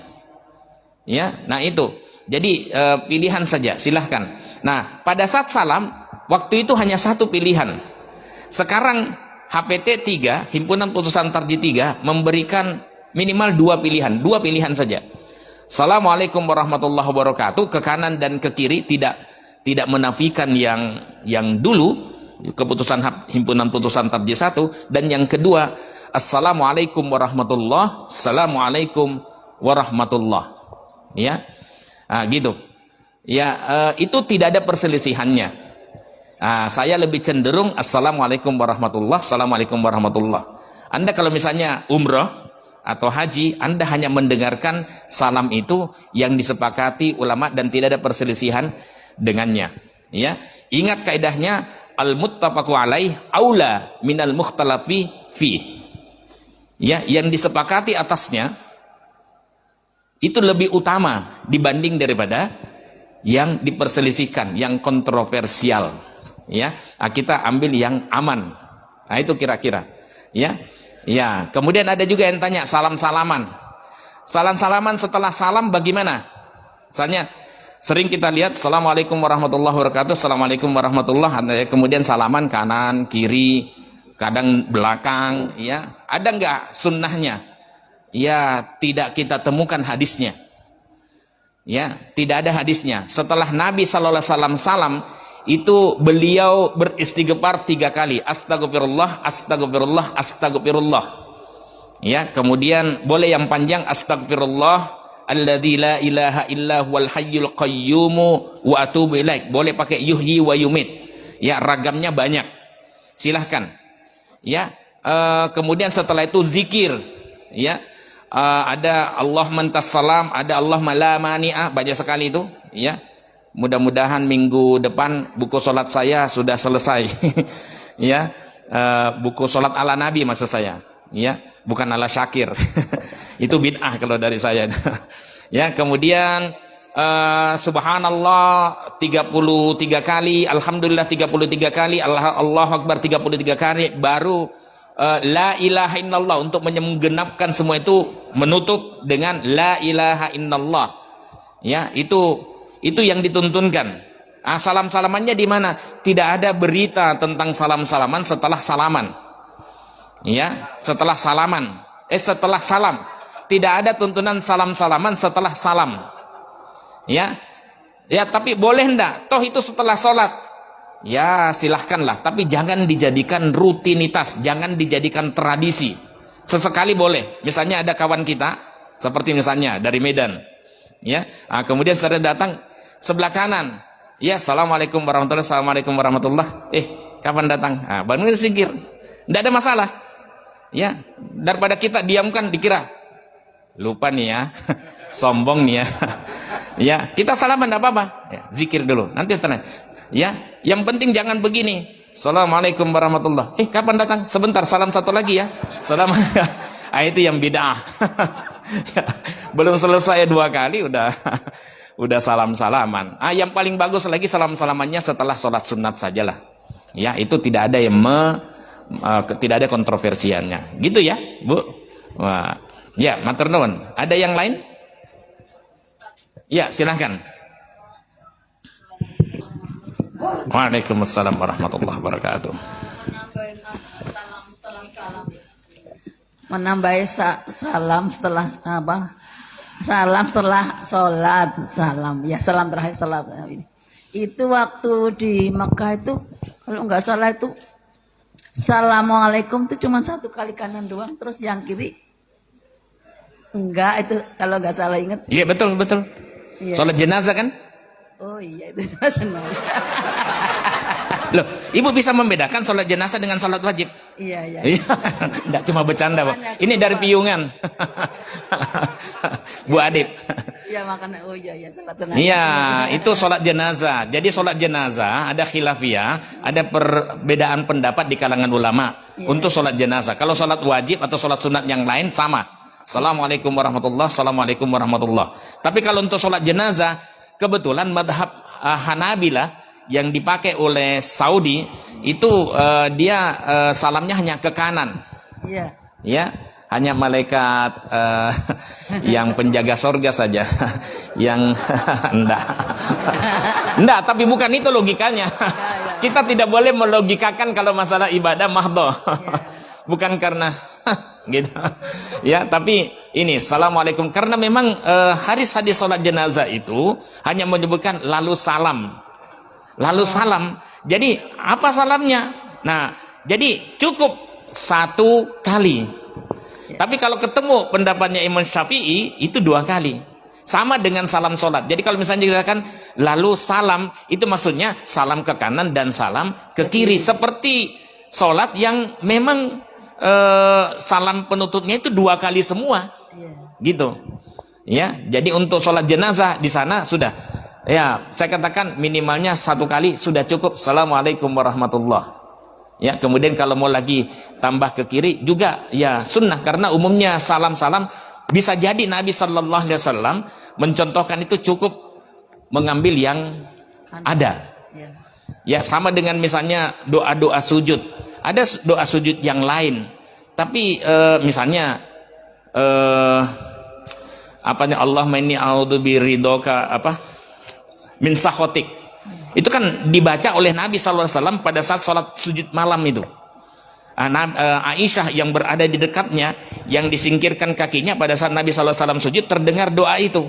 Ya, nah itu. Jadi pilihan saja, silahkan. Nah, pada saat salam, waktu itu hanya 1 pilihan. Sekarang HPT 3, Himpunan Putusan Tarjih 3 memberikan minimal dua pilihan saja. Assalamualaikum warahmatullahi wabarakatuh, ke kanan dan ke kiri, tidak menafikan yang dulu keputusan Himpunan Putusan Tarjih 1, dan yang kedua Assalamualaikum warahmatullahi, Assalamualaikum warahmatullahi. Ya, gitu. Ya, itu tidak ada perselisihannya. Saya lebih cenderung Assalamualaikum warahmatullahi, Assalamualaikum warahmatullahi. Anda kalau misalnya umrah atau haji, Anda hanya mendengarkan salam itu yang disepakati ulama dan tidak ada perselisihan dengannya. Ya, ingat kaidahnya al-muttafaqu alaih aula minal mukhtalafi fi. Ya, yang disepakati atasnya itu lebih utama dibanding daripada yang diperselisihkan, yang kontroversial. Ya, kita ambil yang aman. Itu kira-kira. Ya. Ya, kemudian ada juga yang tanya salam-salaman. Salam-salaman setelah salam bagaimana? Misalnya sering kita lihat Assalamualaikum warahmatullahi wabarakatuh, Assalamualaikum warahmatullahi, kemudian salaman kanan, kiri, kadang belakang, ya. Ada enggak sunnahnya? Ya, tidak kita temukan hadisnya. Ya, tidak ada hadisnya. Setelah Nabi sallallahu alaihi wasallam salam, itu beliau beristighfar 3 kali, astagfirullah, astagfirullah, astagfirullah. Ya, kemudian boleh yang panjang, astagfirullah alladzi la ilaha illa huwal hayyul qayyum wa atubu ilaik. Boleh pakai yuhyi wa yumit. Ya, ragamnya banyak. Silahkan. Ya, kemudian setelah itu zikir. Ya, ada Allah mantas salam, ada Allah la mani'a, banyak sekali itu. Ya, mudah-mudahan minggu depan buku sholat saya sudah selesai. Ya, buku sholat ala Nabi maksud saya. Ya, bukan ala Syakir. Itu bid'ah kalau dari saya. Ya, kemudian subhanallah 33 kali, alhamdulillah 33 kali, Allahu Akbar 33 kali, baru la ilaha illallah, untuk menggenapkan semua itu menutup dengan la ilaha illallah. Ya, itu yang dituntunkan. Salam-salamannya di mana? Tidak ada berita tentang salam-salaman setelah salaman. Ya, setelah salaman. Setelah salam. Tidak ada tuntunan salam-salaman setelah salam. Ya. Ya, tapi boleh enggak? Toh itu setelah sholat. Ya, silahkanlah. Tapi jangan dijadikan rutinitas, jangan dijadikan tradisi. Sesekali boleh. Misalnya ada kawan kita, seperti misalnya dari Medan. Ya, kemudian setelah datang sebelah kanan, ya, assalamualaikum warahmatullahi, assalamualaikum warahmatullahi. Kapan datang? Baru singkir, tidak ada masalah. Ya, daripada kita diamkan dikira lupa nih ya, sombong nih ya. Ya, kita salaman tidak apa-apa. Ya, zikir dulu, nanti setelah. Ya, yang penting jangan begini. Assalamualaikum warahmatullahi. Kapan datang? Sebentar, salam satu lagi ya. Salam. Itu yang bid'ah. Ya, belum selesai 2 kali udah salam-salaman. Yang paling bagus lagi salam-salamannya setelah sholat sunat sajalah. Ya, itu tidak ada yang tidak ada kontroversiannya. Gitu ya, Bu. Wah. Ya, matur nuwun. Ada yang lain? Ya, silahkan. Waalaikumsalam warahmatullahi wabarakatuh. Menambahi salam setelah apa? Salam setelah sholat, salam. Ya, salam terakhir salat. Itu waktu di Mekah itu, kalau nggak salah itu Assalamualaikum itu cuma 1 kali kanan doang, terus yang kiri enggak, itu kalau nggak salah ingat. Iya, betul. Iya. Sholat jenazah kan? Oh iya, itu jenazah. Loh, Ibu bisa membedakan sholat jenazah dengan sholat wajib? Iya. Tidak cuma bercanda, Pak. Ini dari piungan. Bu Adib. Iya, makanya sholat jenazah. Iya, itu sholat jenazah. Jadi sholat jenazah ada khilafiyah, ada perbedaan pendapat di kalangan ulama untuk sholat jenazah. Kalau sholat wajib atau sholat sunat yang lain sama. Assalamualaikum warahmatullahi, assalamualaikum warahmatullahi. Tapi kalau untuk sholat jenazah, kebetulan madhab Hanabilah yang dipakai oleh Saudi itu dia salamnya hanya ke kanan. Iya. Ya, hanya malaikat yang penjaga sorga saja yang enggak. Enggak, tapi bukan itu logikanya. Kita tidak boleh melogikakan kalau masalah ibadah mahdhah. Bukan karena gitu. Ya, tapi ini assalamualaikum karena memang hadis-hadis salat jenazah itu hanya menyebutkan lalu salam. Lalu salam. Jadi apa salamnya? Nah, jadi cukup satu kali. Tapi kalau ketemu pendapatnya Imam Syafi'i itu 2 kali. Sama dengan salam sholat. Jadi kalau misalnya dikatakan lalu salam, itu maksudnya salam ke kanan dan salam ke kiri. Seperti sholat yang memang salam penutupnya itu 2 kali semua. Gitu. Ya, jadi untuk sholat jenazah di sana sudah. Ya, saya katakan minimalnya 1 kali sudah cukup. Assalamualaikum warahmatullahi. Ya, kemudian kalau mau lagi tambah ke kiri juga ya sunnah karena umumnya salam-salam bisa jadi Nabi Sallallahu Alaihi Wasallam mencontohkan itu cukup mengambil yang ada. Ya, sama dengan misalnya doa-doa sujud. Ada doa sujud yang lain. Tapi misalnya apanya Allahumma inni a'udzu biridhoka min sakhatik. Itu kan dibaca oleh Nabi SAW pada saat sholat sujud malam itu. Aisyah yang berada di dekatnya, yang disingkirkan kakinya pada saat Nabi SAW sujud, terdengar doa itu.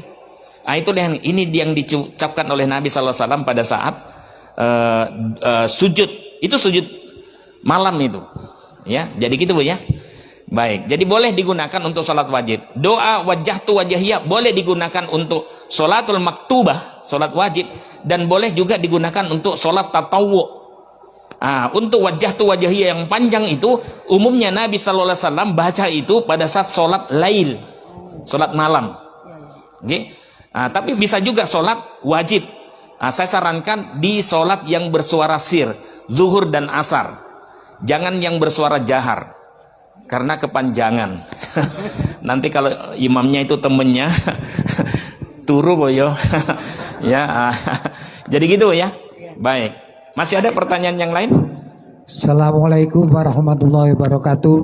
Itulah yang diucapkan oleh Nabi SAW pada saat sujud. Itu sujud malam itu. Ya, jadi gitu Bu ya. Baik, jadi boleh digunakan untuk sholat wajib. Doa wajjahtu wajhiyya boleh digunakan untuk sholatul maktubah, sholat wajib, dan boleh juga digunakan untuk sholat tatawwu. Untuk wajjahtu wajhiyya yang panjang itu umumnya Nabi sallallahu alaihi wasallam baca itu pada saat sholat lail, sholat malam. Okay? Tapi bisa juga sholat wajib. Saya sarankan di sholat yang bersuara sir, zuhur dan asar. Jangan yang bersuara jahar. Karena kepanjangan. Nanti kalau imamnya itu temennya turu boyo. Ya, jadi gitu ya. Baik. Masih ada pertanyaan yang lain? Assalamualaikum warahmatullahi wabarakatuh.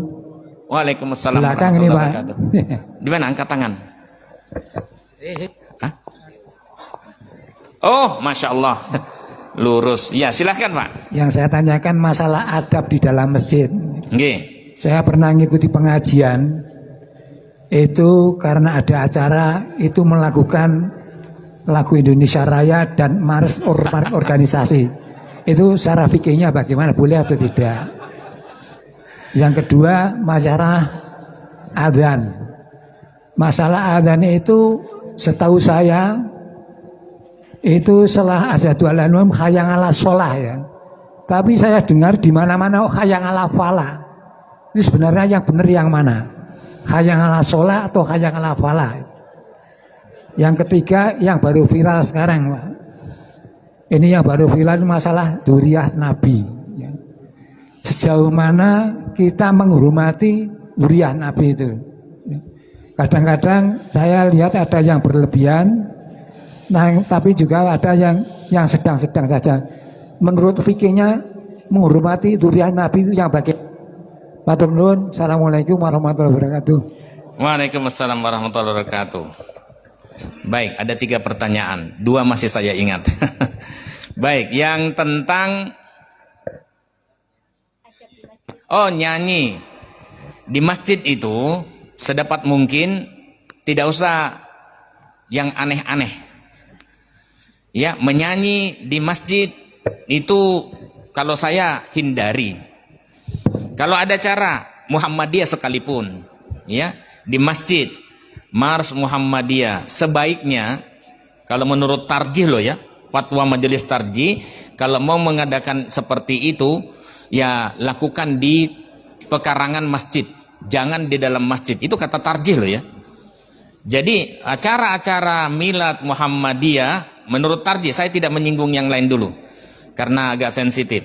Waalaikumsalam Belakang ini, warahmatullahi Pak. wabarakatuh. Di mana? Angkat tangan. Hah? Oh, masya Allah. Lurus. Ya, silahkan Pak. Yang saya tanyakan masalah adab di dalam masjid. Nggih. Saya pernah mengikuti pengajian itu karena ada acara itu melakukan lagu Indonesia Raya dan mars organisasi. Itu secara fikihnya bagaimana, boleh atau tidak? Yang kedua masalah adzan. Masalah adzan itu setahu saya itu setelah asyhadu alla ilaha illallah hayang ala sholah ya. Tapi saya dengar di mana-mana hayang ala falah. Itu sebenarnya yang benar yang mana? Hayang ala sholah atau hayang ala falah? Yang ketiga yang baru viral sekarang Pak. Ini yang baru viral masalah dzurriyyah Nabi ya. Sejauh mana kita menghormati dzurriyyah Nabi itu? Kadang-kadang saya lihat ada yang berlebihan, tapi juga ada yang sedang-sedang saja. Menurut fikihnya menghormati dzurriyyah Nabi itu yang bagaimana? Matur nuwun. Assalamualaikum warahmatullahi wabarakatuh. Waalaikumsalam warahmatullahi wabarakatuh. Baik, ada 3 pertanyaan. 2 masih saya ingat. Baik, yang tentang nyanyi di masjid itu sedapat mungkin tidak usah yang aneh-aneh. Ya, menyanyi di masjid itu kalau saya hindari. Kalau ada cara Muhammadiyah sekalipun, ya di masjid Mars Muhammadiyah sebaiknya kalau menurut tarjih loh ya, fatwa majelis tarjih, kalau mau mengadakan seperti itu ya lakukan di pekarangan masjid, jangan di dalam masjid. Itu kata tarjih loh ya. Jadi acara-acara milad Muhammadiyah menurut tarjih, saya tidak menyinggung yang lain dulu karena agak sensitif.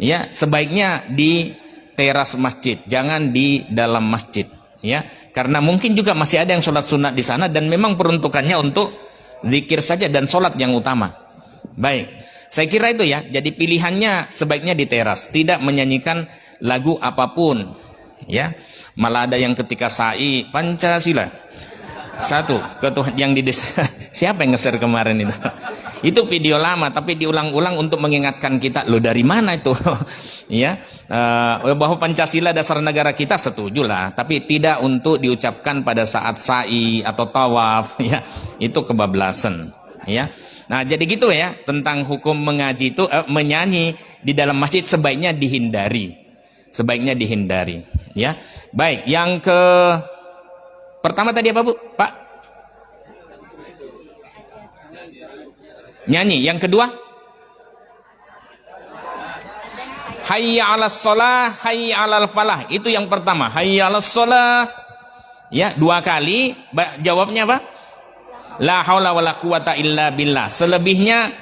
Ya, sebaiknya di teras masjid, jangan di dalam masjid, ya, karena mungkin juga masih ada yang sholat sunat di sana dan memang peruntukannya untuk zikir saja dan sholat yang utama. Baik, saya kira itu ya. Jadi pilihannya sebaiknya di teras, tidak menyanyikan lagu apapun, ya. Malah ada yang ketika sa'i Pancasila, Satu, yang di desa. Siapa yang nge-share kemarin itu? Itu video lama, tapi diulang-ulang untuk mengingatkan kita. Lo dari mana itu? Ya, bahwa Pancasila dasar negara kita setuju lah, tapi tidak untuk diucapkan pada saat sa'i atau tawaf. Ya, itu kebablasan. Ya. Nah, jadi gitu ya, tentang hukum mengaji itu, menyanyi di dalam masjid sebaiknya dihindari. Sebaiknya dihindari. Ya, baik. Yang ke pertama tadi apa Bu? Pak? Nyanyi. Yang kedua? Hayya 'alas shalah, hayya 'alal falah. Itu yang pertama. Hayya 'alas shalah. Ya, 2 kali. Jawabnya apa? La haula wala quwata illa billah. Selebihnya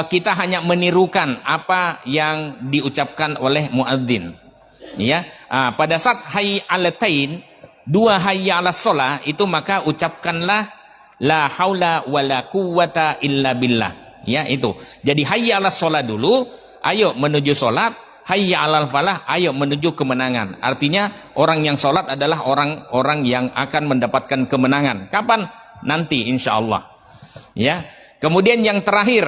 kita hanya menirukan apa yang diucapkan oleh muadzin. Ya, pada saat hayya 'alatain, 2 hayya 'alas shalah itu maka ucapkanlah la haula wala quwata illa billah. Ya, itu. Jadi hayya 'alas shalah dulu, ayo menuju salat. Hayya 'alal falah, ayo menuju kemenangan. Artinya orang yang salat adalah orang-orang yang akan mendapatkan kemenangan. Kapan? Nanti insyaallah. Ya. Kemudian yang terakhir,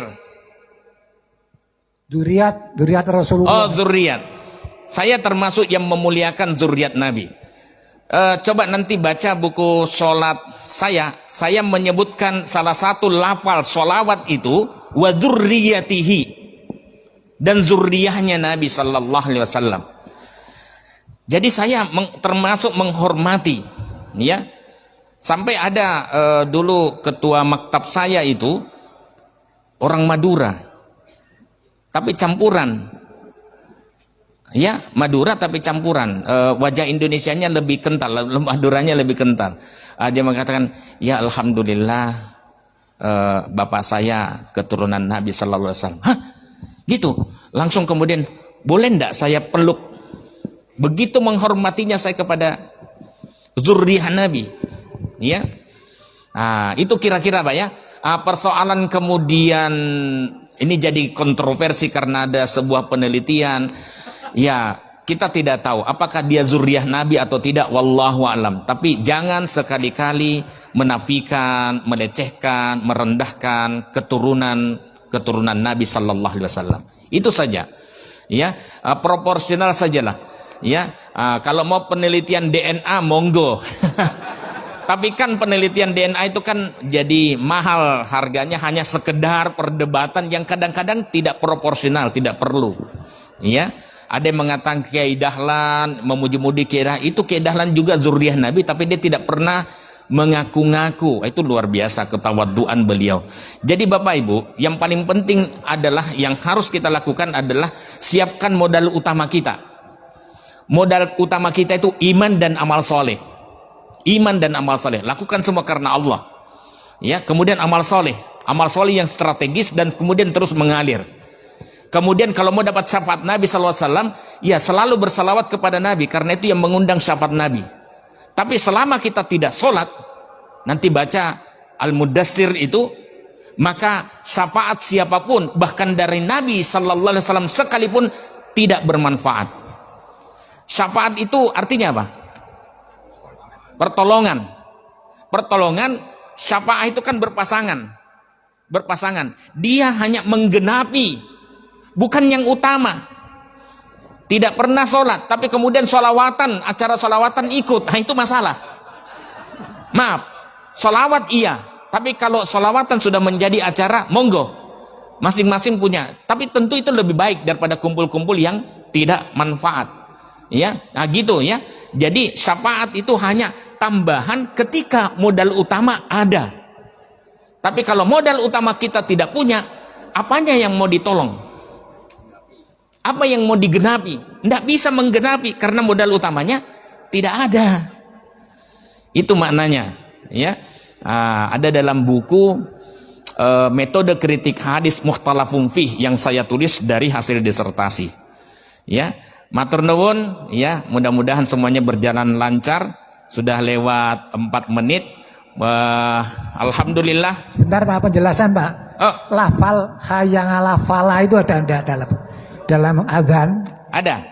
Zuriat Rasulullah. oh, zuriat. Saya termasuk yang memuliakan zuriat Nabi. Coba nanti baca buku sholat saya menyebutkan salah satu lafal sholawat itu wa dzurriyyatihi, dan zurriyahnya Nabi sallallahu alaihi wasallam. Jadi saya termasuk menghormati, ya. Sampai ada dulu ketua maktab saya itu orang Madura, tapi campuran. Ya, Madura tapi campuran. Wajah Indonesianya lebih kental, Maduranya lebih kental. Dia mengatakan, ya alhamdulillah, bapak saya keturunan Nabi Sallallahu Alaihi Wasallam. Hah? Gitu. Langsung kemudian, boleh ndak saya peluk? Begitu menghormatinya saya kepada zurriyah Nabi. Ya, itu kira-kira Pak ya. Persoalan kemudian ini jadi kontroversi karena ada sebuah penelitian. Ya, kita tidak tahu apakah dia zuriyah Nabi atau tidak, wallahu alam. Tapi jangan sekali-kali menafikan, melecehkan, merendahkan keturunan Nabi sallallahu alaihi wasallam. Itu saja. Ya, proporsional sajalah. Ya, kalau mau penelitian DNA monggo. Tapi kan penelitian DNA itu kan jadi mahal harganya, hanya sekedar perdebatan yang kadang-kadang tidak proporsional, tidak perlu. Ya. Ada yang mengatakan Kiai Dahlan, memuji-muji Kiai Dahlan, itu Kiai Dahlan juga zuriyah Nabi, tapi dia tidak pernah mengaku-ngaku. Itu luar biasa ketawaduan beliau. Jadi Bapak Ibu, yang paling penting adalah yang harus kita lakukan adalah siapkan modal utama kita. Modal utama kita itu iman dan amal soleh. Iman dan amal soleh, lakukan semua karena Allah. Ya, kemudian amal soleh yang strategis dan kemudian terus mengalir. Kemudian kalau mau dapat syafaat Nabi SAW, ya selalu bersalawat kepada Nabi, karena itu yang mengundang syafaat Nabi. Tapi selama kita tidak sholat, nanti baca Al-Mudassir itu, maka syafaat siapapun, bahkan dari Nabi SAW sekalipun, tidak bermanfaat. Syafaat itu artinya apa? Pertolongan. Syafaat itu kan berpasangan. Dia hanya menggenapi, bukan yang utama. Tidak pernah sholat, tapi kemudian sholawatan, acara sholawatan ikut. Nah, itu masalah. Maaf, sholawat iya, tapi kalau sholawatan sudah menjadi acara, monggo, masing-masing punya. Tapi tentu itu lebih baik daripada kumpul-kumpul yang tidak manfaat. Ya, nah gitu ya. Jadi syafaat itu hanya tambahan ketika modal utama ada. Tapi kalau modal utama kita tidak punya, apanya yang mau ditolong? Apa yang mau digenapi? Tidak bisa menggenapi karena modal utamanya tidak ada. Itu maknanya. Ya, ada dalam buku metode kritik hadis mukhtalafun fih yang saya tulis dari hasil disertasi. Ya. Matur nuwun, ya, mudah-mudahan semuanya berjalan lancar. Sudah lewat 4 menit. Alhamdulillah. Sebentar Pak, penjelasan Pak. Oh. Lafal hayang ala falah itu ada dalam azan? Ada.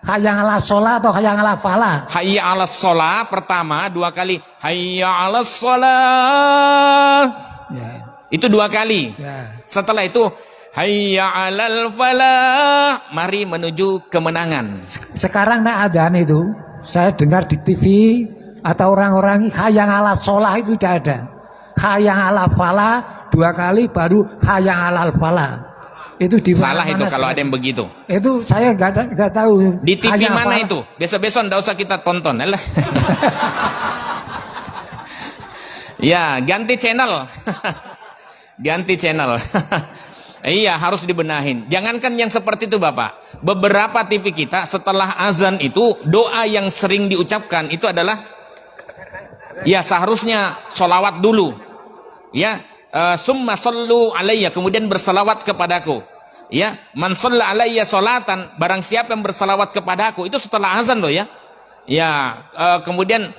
hayang ala sholat atau hayang ala falah? Hayya 'alas shalah pertama 2 kali. Hayya 'alas shalah. Ya. Itu 2 kali. Ya. Setelah itu hayya 'alal falah. Mari menuju kemenangan. Sekarang nak adzan itu saya dengar di TV atau orang-orang hayang ala sholah itu tidak ada. Hayang ala falah 2 kali baru hayang alal falah. Itu di Salah itu mana kalau ada yang begitu. Itu saya nggak tahu. Di TV Hayang mana falah. itu? Besok-besok ndak usah kita tonton. Alah. Ya, ganti channel. Ganti channel. Iya, harus dibenahin. Jangankan yang seperti itu, Bapak. Beberapa TV kita setelah azan itu doa yang sering diucapkan itu adalah ya seharusnya sholawat dulu. Ya, summa sallu alayya, kemudian bersalawat kepadaku. Ya, man shalla alayya sholatan, barang siapa yang bersalawat kepadaku, itu setelah azan loh ya. Ya, kemudian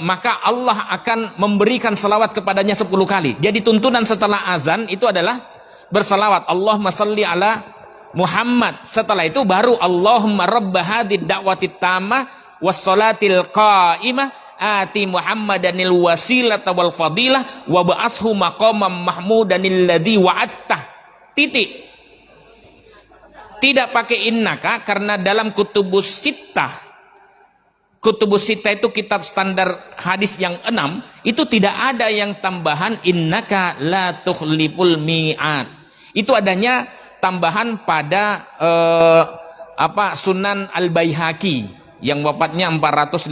maka Allah akan memberikan salawat kepadanya 10 kali. Jadi tuntunan setelah azan itu adalah bersalawat. Allahumma shalli ala Muhammad. Setelah itu baru Allahumma rabb hadhid da'watit tammah was sholatil qa'imah ati Muhammadanil wasilata wal fadilah wa ba'ashu maqamam mahmudanil ladzi wa'attah. Titik. Tidak pakai innaka karena dalam kutubus sittah itu kitab standar hadis yang 6 itu tidak ada yang tambahan innaka la tukhliful mi'ad. Itu adanya tambahan pada Sunan Al-Baihaqi yang wafatnya 450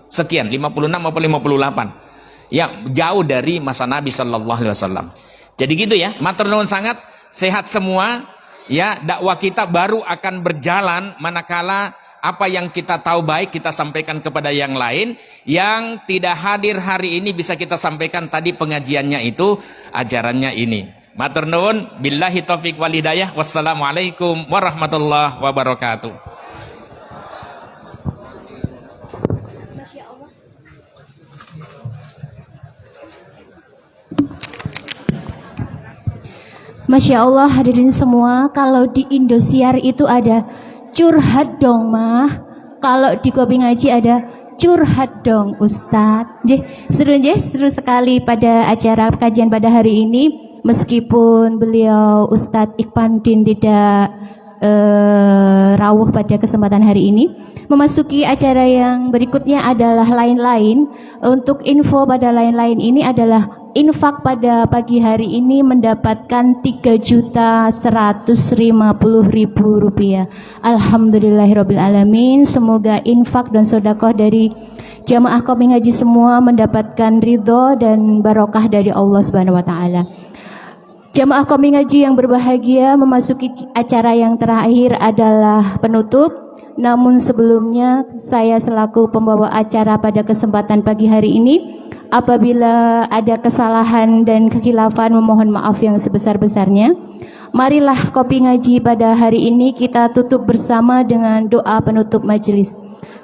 sekian, 56 atau 58. Ya, jauh dari masa Nabi sallallahu alaihi wasallam. Jadi gitu ya, matur nuwun sangat, sehat semua. Ya, dakwah kita baru akan berjalan manakala apa yang kita tahu baik kita sampaikan kepada yang lain. Yang tidak hadir hari ini bisa kita sampaikan tadi pengajiannya itu, ajarannya ini. Matur nuwun, billahi taufik wal hidayah. Wassalamualaikum warahmatullahi wabarakatuh. Masya Allah, hadirin semua, kalau di Indosiar itu ada curhat dong mah, kalau di Kopi Ngaji ada curhat dong Ustadz. Seru sekali pada acara kajian pada hari ini. Meskipun beliau Ustadz Ikhwanuddin tidak rawuh pada kesempatan hari ini, memasuki acara yang berikutnya adalah lain-lain. Untuk info pada lain-lain ini adalah infak pada pagi hari ini mendapatkan Rp3.150.000. Alhamdulillahirrabbilalamin. Semoga infak dan sodakoh dari jamaah Kopi Ngaji semua mendapatkan ridho dan barokah dari Allah Subhanahu wa Ta'ala. Jamaah Kopi Ngaji yang berbahagia, memasuki acara yang terakhir adalah penutup. Namun sebelumnya saya selaku pembawa acara pada kesempatan pagi hari ini, apabila ada kesalahan dan kekhilafan, memohon maaf yang sebesar-besarnya. Marilah Kopi Ngaji pada hari ini kita tutup bersama dengan doa penutup majelis.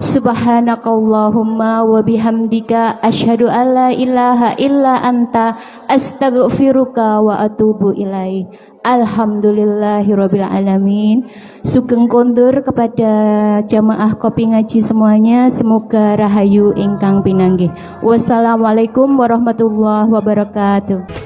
Subhanakallahumma wa bihamdika asyhadu alla ilaha illa anta astaghfiruka wa atubu ilaih. Alhamdulillahirabbil alamin. Sugeng kondur kepada jamaah Kopi Ngaji semuanya, semoga rahayu ingkang pinanggih. Wassalamualaikum warahmatullahi wabarakatuh.